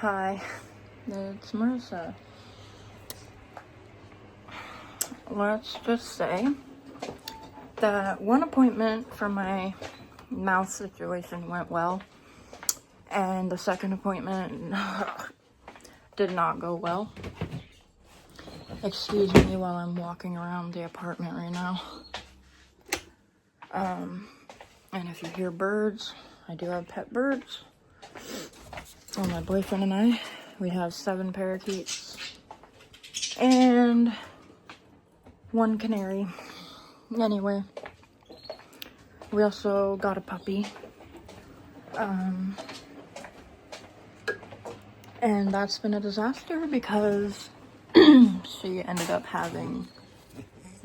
Hi, it's Marissa. Let's just say that one appointment for my mouth situation went well, and the second appointment did not go well. Excuse me while I'm walking around the apartment right now. And if you hear birds, I do have pet birds. And my boyfriend and I, we have 7 parakeets and 1 canary. Anyway, we also got a puppy. And that's been a disaster because she ended up having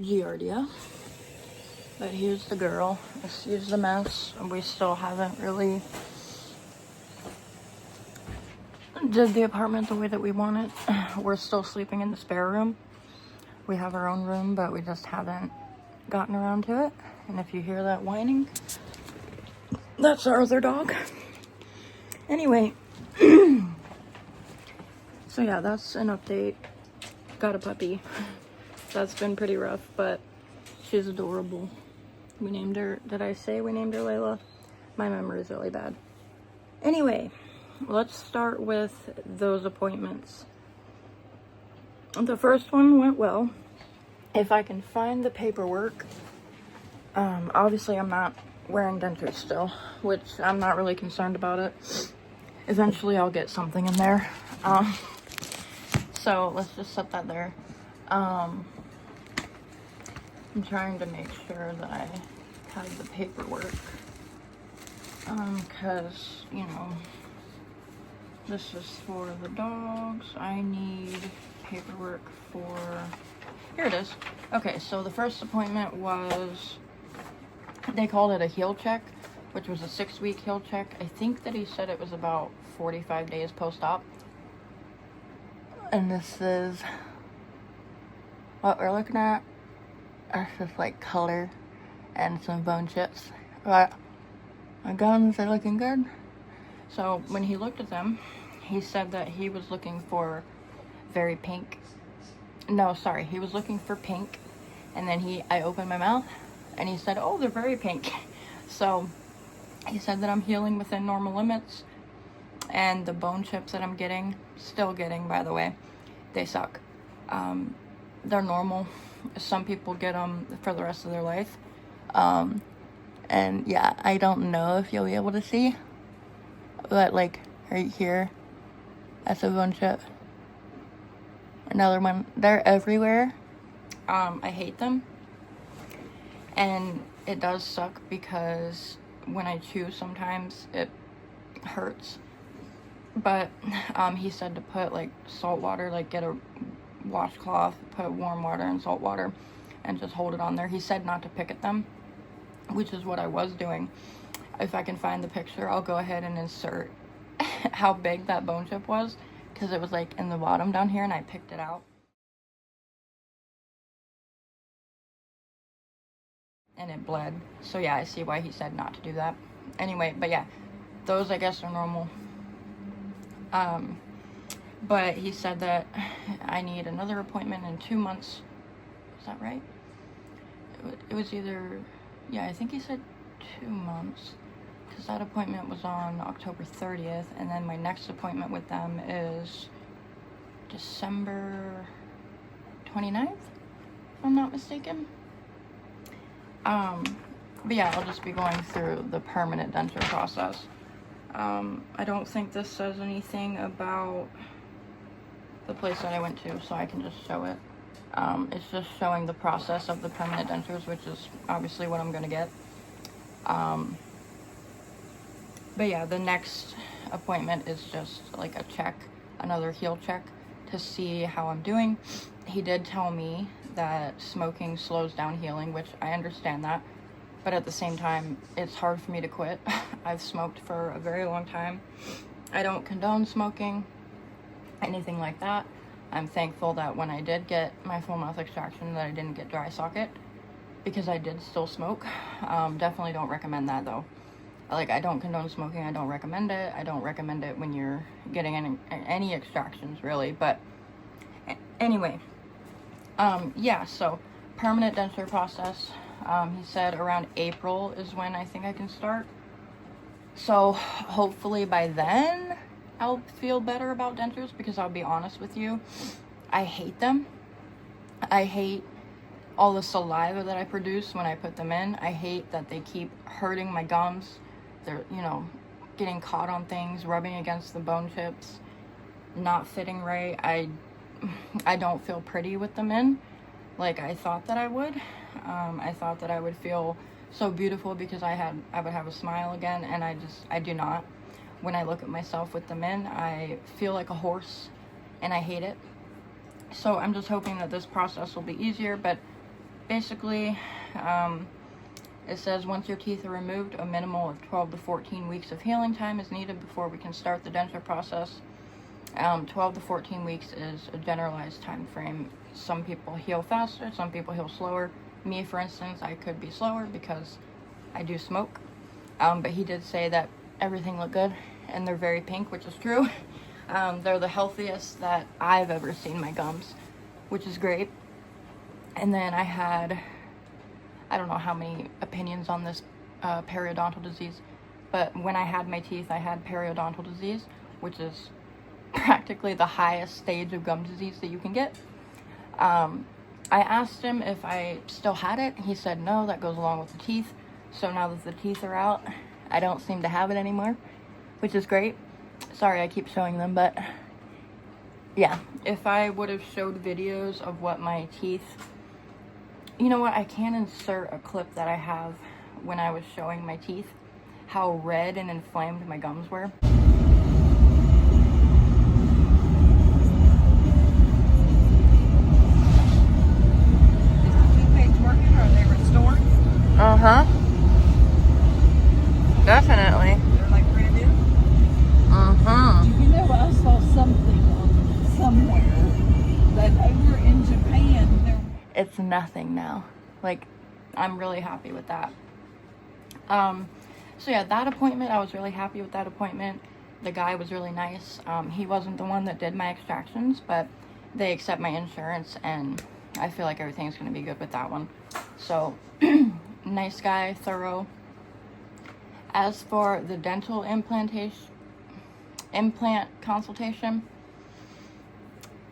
giardia. But here's the girl. Excuse the mess. We still haven't really did the apartment the way that we want it. We're still sleeping in the spare room. We have our own room, but we just haven't gotten around to it. And if you hear that whining, that's our other dog. Anyway, so yeah, that's an update. Got a puppy. That's been pretty rough, but she's adorable. We named her, did I say we named her Layla? My memory is really bad. Anyway, let's start with those appointments. The first one went well. If I can find the paperwork, obviously I'm not wearing dentures still, which I'm not really concerned about it. Eventually I'll get something in there. So let's just set that there. I'm trying to make sure that I have the paperwork. Because, you know, this is for the dogs. I need paperwork for... Here it is. Okay, so the first appointment was... They called it a heel check, which was a 6-week heel check. I think that he said it was about 45 days post-op. And this is what we're looking at. It's just like color and some bone chips. But my gums are looking good. So when he looked at them, he said that he was looking for very pink. No, sorry, he was looking for pink. And then I opened my mouth and he said, oh, they're very pink. So he said that I'm healing within normal limits. And the bone chips that I'm still getting, by the way, they suck. They're normal. Some people get them for the rest of their life. And yeah, I don't know if you'll be able to see, but like right here, that's a bone chip. Another one. They're everywhere. I hate them. And it does suck because when I chew sometimes it hurts. But he said to put like salt water, like get a washcloth, put warm water and salt water and just hold it on there. He said not to pick at them, which is what I was doing. If I can find the picture, I'll go ahead and insert how big that bone chip was, because it was like in the bottom down here and I picked it out. And it bled. So yeah, I see why he said not to do that. Anyway, but yeah, those I guess are normal. But he said that I need another appointment in 2 months. Is that right? It was either, yeah, I think he said 2 months. Because that appointment was on October 30th. And then my next appointment with them is December 29th, if I'm not mistaken. But yeah, I'll just be going through the permanent denture process. I don't think this says anything about the place that I went to, so I can just show it. It's just showing the process of the permanent dentures, which is obviously what I'm gonna get. But yeah, the next appointment is just like a check, another heel check to see how I'm doing. He did tell me that smoking slows down healing, which I understand that. But at the same time, it's hard for me to quit. I've smoked for a very long time. I don't condone smoking, anything like that. I'm thankful that when I did get my full mouth extraction that I didn't get dry socket, because I did still smoke. Definitely don't recommend that though. Like, I don't condone smoking. I don't recommend it. I don't recommend it when you're getting any extractions, really. But anyway, yeah, so permanent denture process. He said around April is when I think I can start. So hopefully by then I'll feel better about dentures, because I'll be honest with you, I hate them. I hate all the saliva that I produce when I put them in. I hate that they keep hurting my gums. They're, you know, getting caught on things, rubbing against the bone chips, not fitting right. I don't feel pretty with them in, like I thought that I would. I thought that I would feel so beautiful because I would have a smile again, and I do not. When I look at myself with them in, I feel like a horse, and I hate it. So I'm just hoping that this process will be easier, but basically, it says once your teeth are removed, a minimal of 12 to 14 weeks of healing time is needed before we can start the denture process. 12 to 14 weeks is a generalized time frame. Some people heal faster, some people heal slower. Me, for instance, I could be slower because I do smoke. But he did say that everything looked good, and they're very pink, which is true. They're the healthiest that I've ever seen my gums, which is great. And then I don't know how many opinions on this periodontal disease, but when I had my teeth, I had periodontal disease, which is practically the highest stage of gum disease that you can get. I asked him if I still had it. He said no, that goes along with the teeth. So now that the teeth are out, I don't seem to have it anymore, which is great. Sorry I keep showing them, but yeah, if I would have showed videos of what my teeth, you know what, I can insert a clip that I have when I was showing my teeth, how red and inflamed my gums were. Uh-huh. Definitely. They're like brand new? Uh-huh. You know, I saw something somewhere that over in Japan, it's nothing now. Like, I'm really happy with that. So yeah, that appointment, I was really happy with that appointment. The guy was really nice. He wasn't the one that did my extractions, but they accept my insurance, and I feel like everything's going to be good with that one. So, nice guy, thorough. As for the dental implant consultation,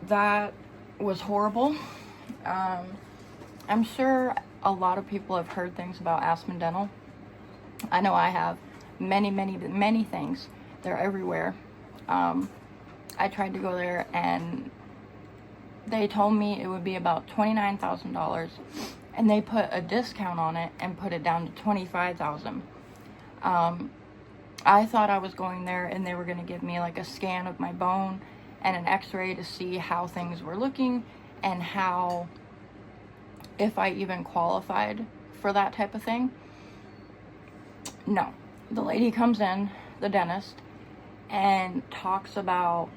that was horrible. I'm sure a lot of people have heard things about Aspen Dental. I know I have. Many things. They're everywhere. I tried to go there, and they told me it would be about $29,000, and they put a discount on it and put it down to $25,000. I thought I was going there and they were going to give me like a scan of my bone and an x-ray to see how things were looking and how, if I even qualified for that type of thing. No. The lady comes in, the dentist, and talks about,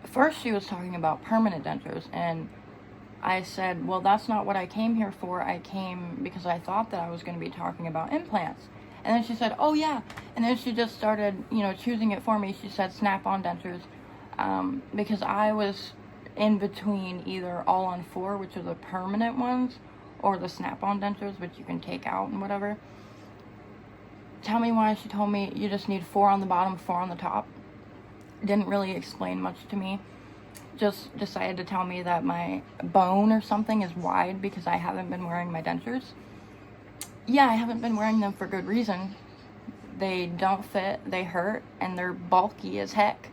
first she was talking about permanent dentures, and I said, well, that's not what I came here for. I came because I thought that I was going to be talking about implants. And then she said, oh yeah. And then she just started, choosing it for me. She said snap-on dentures, because I was in between either all-on-4, which are the permanent ones, or the snap-on dentures, which you can take out and whatever. Tell me why she told me you just need 4 on the bottom, 4 on the top. Didn't really explain much to me. Just decided to tell me that my bone or something is wide because I haven't been wearing my dentures. Yeah, I haven't been wearing them for good reason. They don't fit, they hurt, and they're bulky as heck.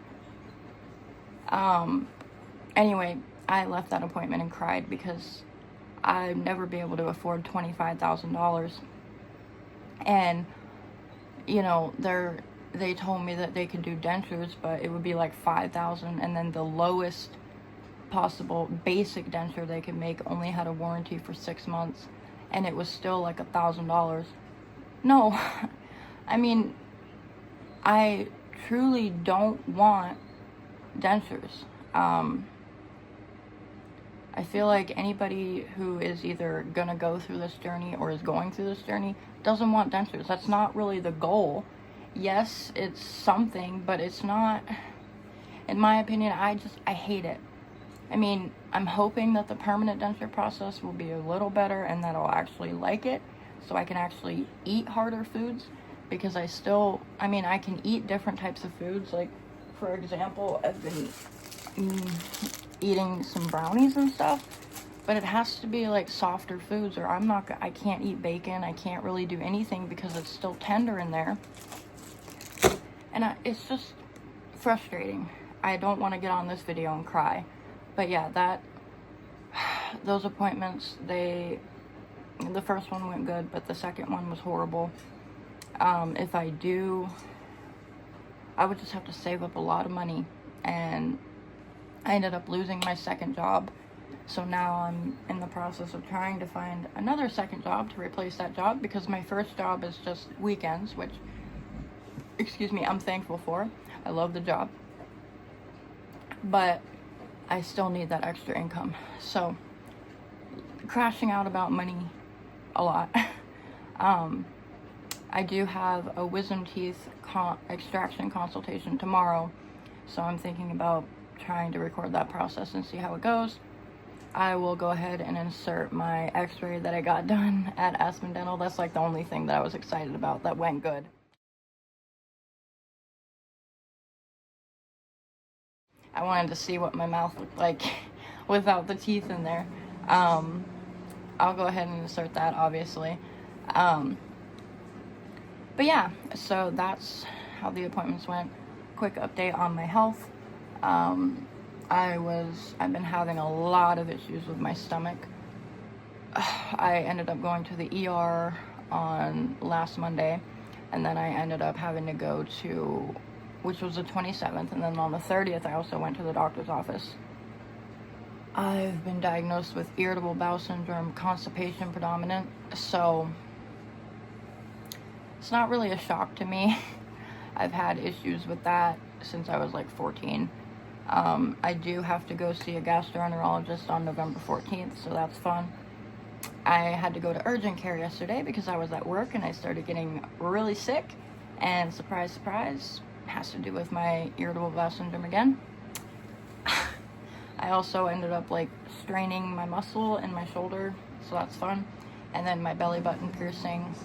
Anyway, I left that appointment and cried because I'd never be able to afford $25,000. And, they told me that they could do dentures, but it would be like $5,000, and then the lowest possible basic denture they could make only had a warranty for 6 months, and it was still like $1,000. No, I mean, I truly don't want dentures. I feel like anybody who is either gonna go through this journey or is going through this journey doesn't want dentures. That's not really the goal. Yes, it's something, but it's not, in my opinion. I hate it. I mean, I'm hoping that the permanent denture process will be a little better and that I'll actually like it, so I can actually eat harder foods, because I can eat different types of foods. Like, for example, I've been eating some brownies and stuff, but it has to be like softer foods, or I can't eat bacon. I can't really do anything because it's still tender in there. And it's just frustrating. I don't want to get on this video and cry. But yeah, those appointments, the first one went good, but the second one was horrible. If I do, I would just have to save up a lot of money, and I ended up losing my second job. So now I'm in the process of trying to find another second job to replace that job, because my first job is just weekends, which, excuse me, I'm thankful for. I love the job, but I still need that extra income. So, crashing out about money a lot. I do have a wisdom teeth extraction consultation tomorrow, so I'm thinking about trying to record that process and see how it goes. I will go ahead and insert my x-ray that I got done at Aspen Dental. That's like the only thing that I was excited about that went good. I wanted to see what my mouth looked like without the teeth in there. I'll go ahead and insert that, obviously. But yeah, so that's how the appointments went. Quick update on my health. I've been having a lot of issues with my stomach. I ended up going to the ER on last Monday, and then I ended up having to go to, which was the 27th, and then on the 30th I also went to the doctor's office. I've been diagnosed with irritable bowel syndrome, constipation predominant, so it's not really a shock to me. I've had issues with that since I was like 14. I do have to go see a gastroenterologist on November 14th, so that's fun. I had to go to urgent care yesterday because I was at work and I started getting really sick, and surprise, surprise, has to do with my irritable bowel syndrome again. I also ended up like straining my muscle in my shoulder, so that's fun. And then my belly button piercing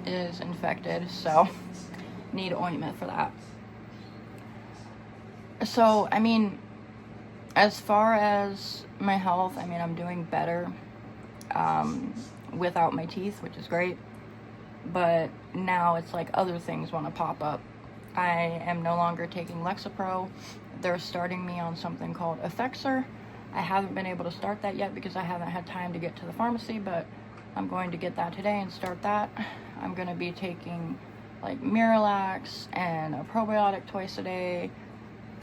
is infected, so need ointment for that. So, I mean, as far as my health, I mean, I'm doing better without my teeth, which is great. But now it's like other things want to pop up. I am no longer taking Lexapro. They're starting me on something called Effexor. I haven't been able to start that yet because I haven't had time to get to the pharmacy, but I'm going to get that today and start that. I'm going to be taking like Miralax and a probiotic twice a day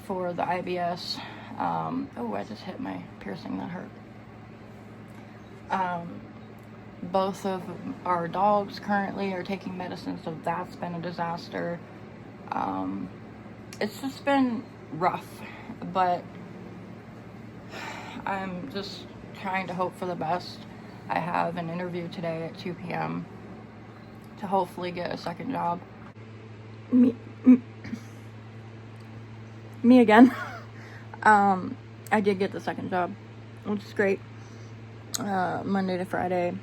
for the IBS. Oh, I just hit my piercing, that hurt. Both of our dogs currently are taking medicine, so that's been a disaster. It's just been rough, but I'm just trying to hope for the best. I have an interview today at 2 p.m. to hopefully get a second job. Me again. I did get the second job, which is great. Monday to Friday,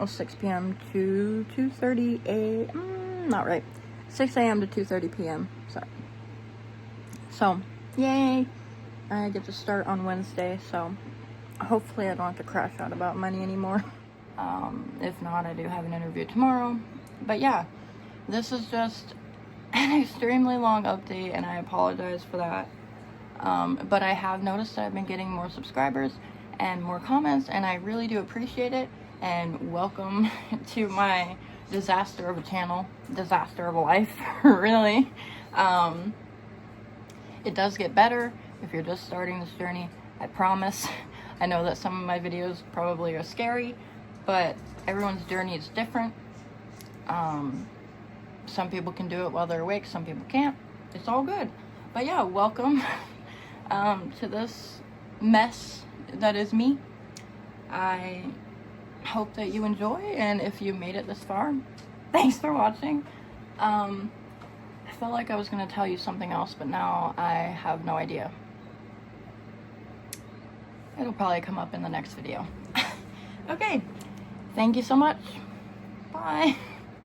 6 p.m. to 2:30 a.m. Not right. 6 a.m. to 2:30 p.m. Sorry. So, yay! I get to start on Wednesday, so hopefully I don't have to crash out about money anymore. If not, I do have an interview tomorrow. But yeah, this is just an extremely long update, and I apologize for that. But I have noticed that I've been getting more subscribers and more comments, and I really do appreciate it. And welcome to my disaster of a channel, disaster of a life, really. It does get better if you're just starting this journey, I promise. I know that some of my videos probably are scary, but everyone's journey is different. Some people can do it while they're awake, some people can't. It's all good. But yeah, welcome to this mess that is me. I hope that you enjoy, and if you made it this far, thanks for watching. I felt like I was gonna tell you something else, but now I have no idea. It'll probably come up in the next video. Okay, thank you so much. Bye.